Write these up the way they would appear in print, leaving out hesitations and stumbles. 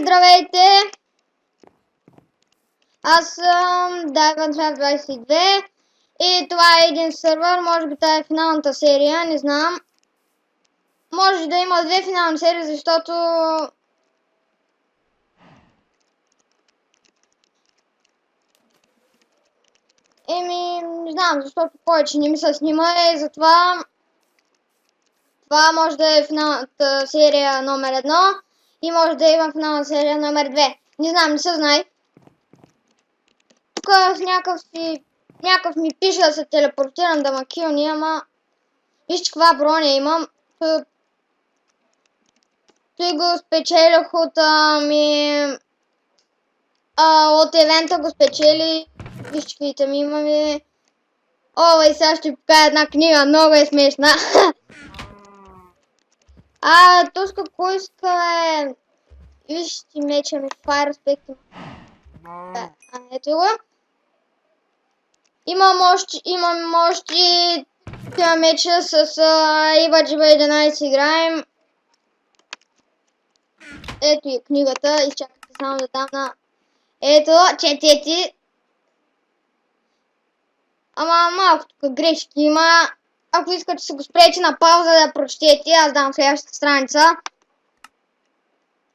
Здравейте! Аз съм Diamond22 и това е един сервер, може би това е финалната серия, не знам. Може да има две финални серии, защото... не знам, защото повече не ми се снима и затова... Това може да е финалната серия номер 1 и може да има финална серия номер 2. Не знам, не се знае. Тук някакъв ми пише да се телепортирам да ма килни, ама... Вижте каква броня имам. Той го спечелих от от евента го спечели. Вижте каквито ми имаме. О, и сега ще покажа една книга, много е смешна. Туска кой иска е... Вижте меча ми, Fire Spectre. Ето го. Имам още тя меча с Ива-Джиба-11 играем. Ето и книгата, изчакайте само да дам на... Ето, четете. Ама малко тук грешки има. Ако искате се го спрете на пауза да прочетете, аз дам следващата страница.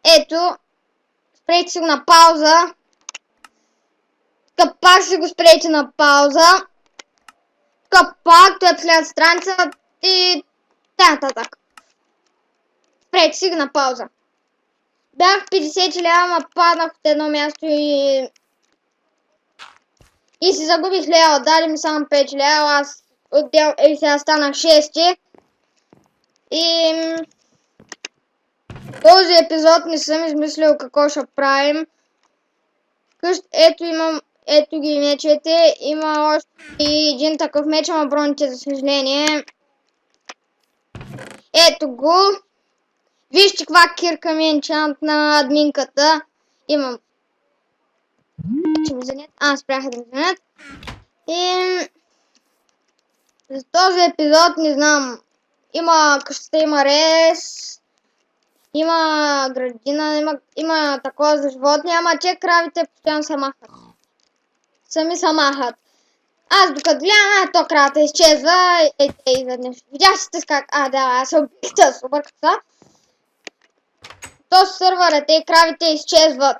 Ето, спрете си го на пауза. Тук пак си го спрете на пауза. Тук пак, това е последната страница и нататък. Спрете си го на пауза. Бях 50 лева, ма паднах от едно място и си загубих лева. Дали ми само 5 лева, аз сега станах 6. И този епизод не съм измислил какво ще правим. Ето ги мечете. Има още един такъв меч, ама броните за съжаление. Ето го. Вижте каква кирка ми е енчант на админката. Имам. Ще ми занят. Спряха да ми занят. И за този епизод не знам. Има къщата, има рез. Има градина, има такова за животни, ама че кравите постоянно се махат. Сами се махат. Аз докато гледам, то кравата изчезва и изведнъж. Видяхте как? Аз се обих да се обърката. То сървърът и кравите изчезват.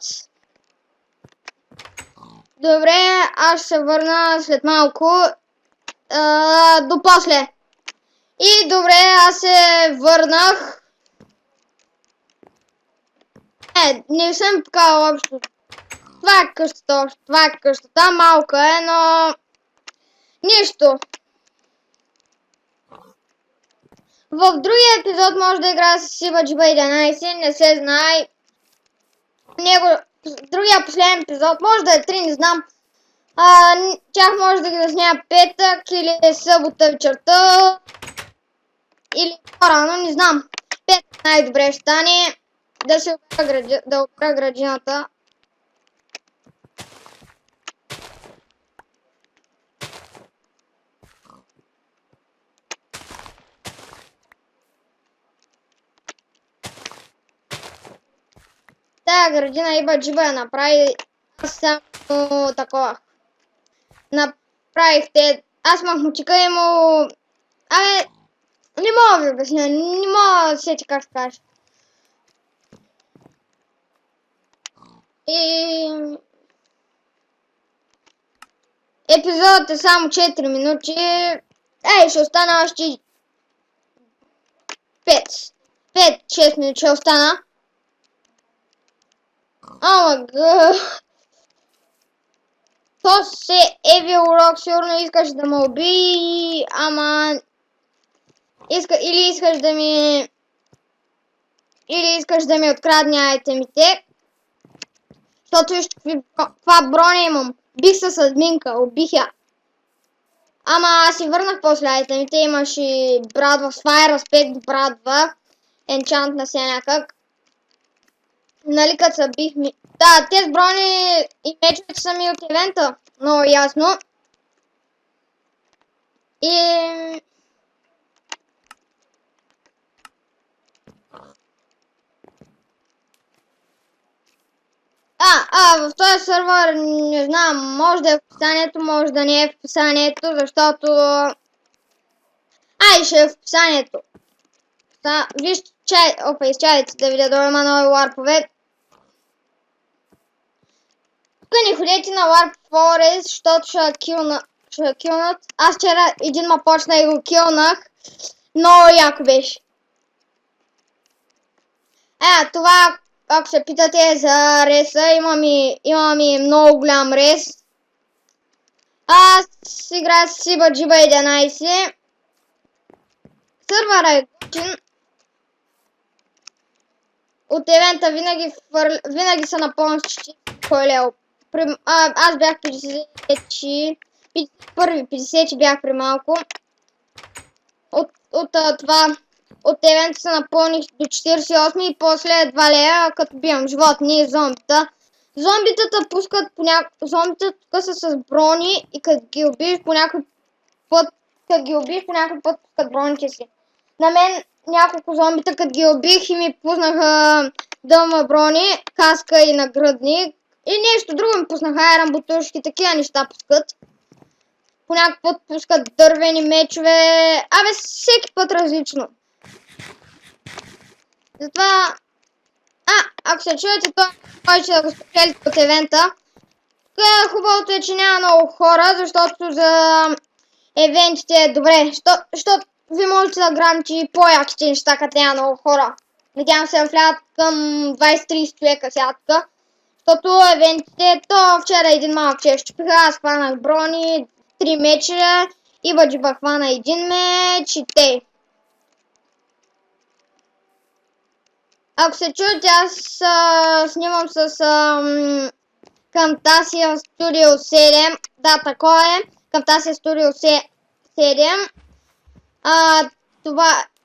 Добре, аз ще се върна след малко. До после. И добре, аз се върнах. Не съм показал общо. Това е къщата общо. Това е къщата. Малка е, но... Нищо. В другия епизод може да играя с Ива-Джиба-11. Не се знае. Другия последен епизод може да е 3, не знам. Чак може да ги засня петък или събота вечерта. Или по-рано, не знам. Петък най-добре ще стане. Да опра градината. Тая градина Ива-Джиба я направи само такова. Направих те. Аз махмутика и му... не мога да ви обясня, не мога да сети как ще кажа. И... Епизодът е само 4 минути. Ще остана още 5-6 минути ще остана. То се Evil Rock сигурно искаш да ме уби, ама... Или искаш да ми открадне айтемите. Защото вижте каква броня имам. Бих с админка, убих я. Ама аз си върнах после айтемите, имаш и брадва, Fire Aspect брадва. Енчант на се някак. Нали като са бих ми... Да, тези брони и мечовете са ми от евента. Много ясно. И... В този сервер не знам, може да е в описанието, може да не е в описанието, защото... ще е в описанието. Вижте, изчайдете да видя да има нови ларпове. Тук не ходете на Warp Forest, защото ще килнат. Аз вчера един ма почна и го килнах. Много яко беше. Това, ако се питате за реса, имам и много голям рес. Аз играя с Сибаджиба 11. Сървъра е готин. От евента винаги са напълно с 40 кой лево. Аз бях 50, 50 бях при малко. От евента се напълних до 48 и после 2 лея, като бием животни и зомбита. Зомбитата пускат зомбитата тук са с брони и като ги убиеш по някой път, пускат броните си. На мен няколко зомбита, като ги убих и ми пуснаха дълма брони, каска и нагръдник. И нещо друго ми пуснаха, рамбутушки, такива неща пускат. По някакъв път пускат дървени мечове. Всеки път различно. Затова... ако се чуете, то можете да го спечелите от евента. Хубавото е, че няма много хора, защото за евентите е добре. Защото ви можете да грамите и по-яките неща, като няма много хора. Надявам се да влядат към 20-30 човека сега тук. Защото евентите, вчера един малък че щупиха, аз хванах брони, 3 меча, и Баджиба хвана един меч и тей. Ако се чуете, аз снимам с Camtasia Studio 7. Да, такова е. Camtasia Studio 7.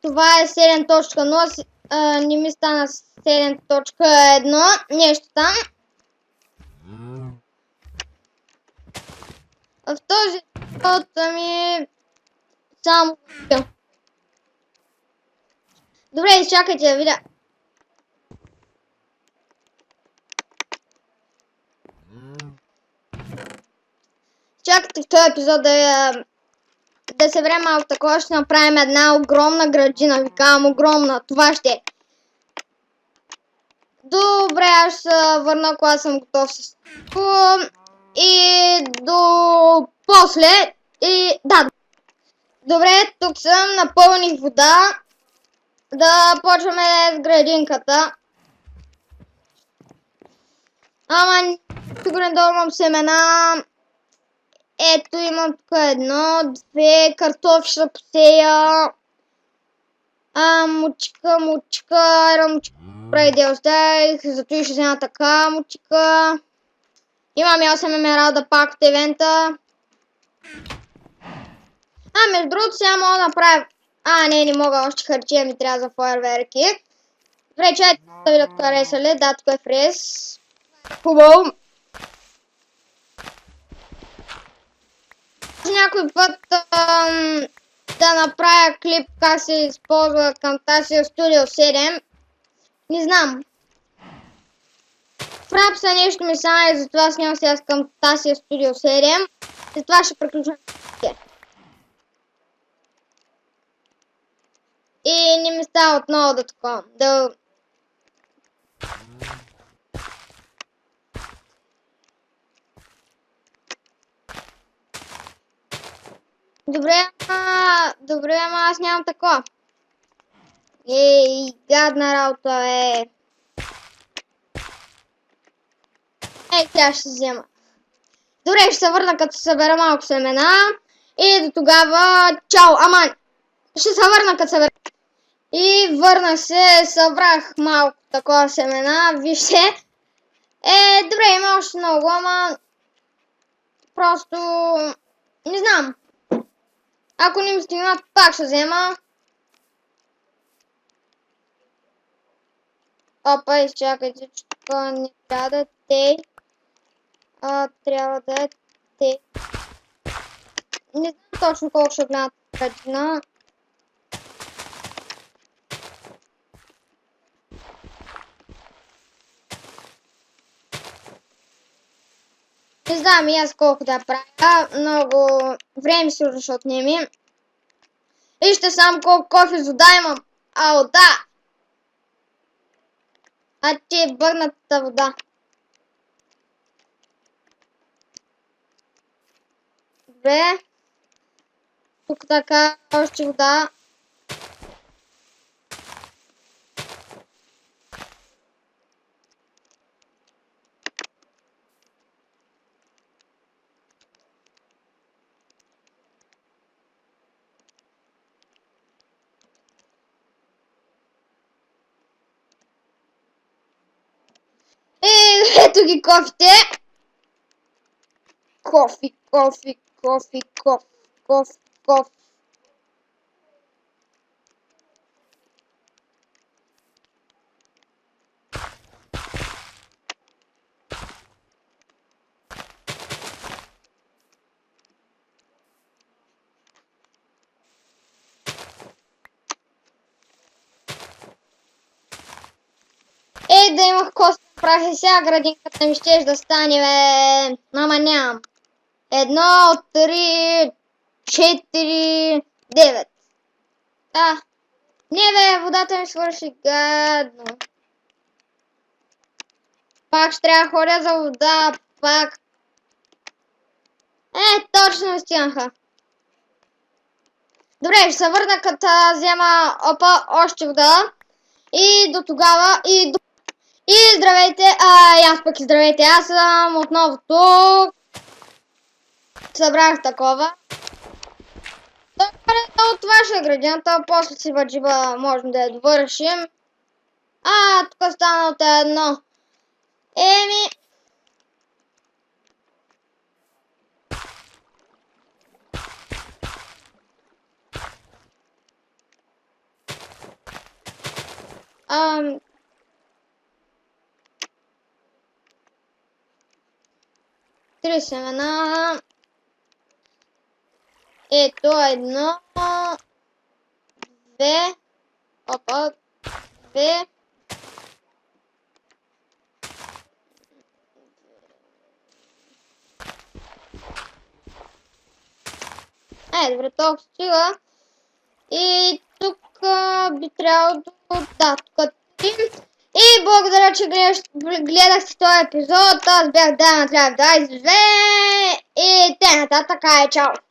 Това е 7.0. Не ми стана 7.1. Нещо там. В този епизод ми само... Добре, изчакайте да видя. Чакайте в този епизод да се време малко такова, ще направим една огромна градина, викавам огромна, това ще е. Добре, аз ще се върна, когато съм готов с това. И до после, да. Добре, тук съм, напълних вода. Да почваме с градинката. Сигурен да имам семена. Ето имам тук 1, 2, картофи ще посея. Мучика, преди да оставих, зато и ще взема така мучика. Имам 8 емералда пак от евента. Между другото сега мога да направя... не мога, още харчия ми трябва за фойерверки. Добре, чайте да видя тук реса ли? Да, тук е фрез. Хубаво. Някой път да направя клип как се използва Camtasia Studio 7. Не знам. Фрапса нещо ми стана и затова снимам сега с Camtasia Studio 7. И това ще приключвам. И не ми става отново да такова. Добре, ама аз нямам такова. Гадна работа е. Тя ще взема. Добре, ще се върна като събера малко семена. И до тогава, чао, ще се върна като събера. И върнах се, събрах малко такова семена, вижте. Добре, има още много, ама просто не знам. Ако не ми стигнат, пак ще взема. Изчакайте, че тук не трябва да те. Трябва да е те. Не знам точно колко ще гледат градина. Не знам и аз колко да правя. Много време ще отнеми. Вижте само колко кофе с вода имам. Ау, да! А ти е върнатата вода. Добре. Тук така, още вода. Ето ги кофите. Кофи, кофи, кофи, кофи, кофи, кофи. Да имах кост прах и сега градинката ми щеш да стане, бе. Ама нямам. 1, 3, 4, 9. Да. Не, бе, водата ми свърши гадно. Пак ще трябва да ходя за вода, пак. Точно ми стигнаха. Добре, ще се върна като взема още вода. И до тогава, и здравейте, и аз пък здравейте, аз съм отново тук. Събрах такова. От това ще е градиента, после си въджиба можем да я довършим. Тук стана от едно. Три семена. Ето едно. Две. Опа. Две. Добре, толкова стига. И тук би трябвало да, тук. И благодаря, че гледахте този епизод. Аз бях Даймонд Лайф 22 и те нататък. Чао!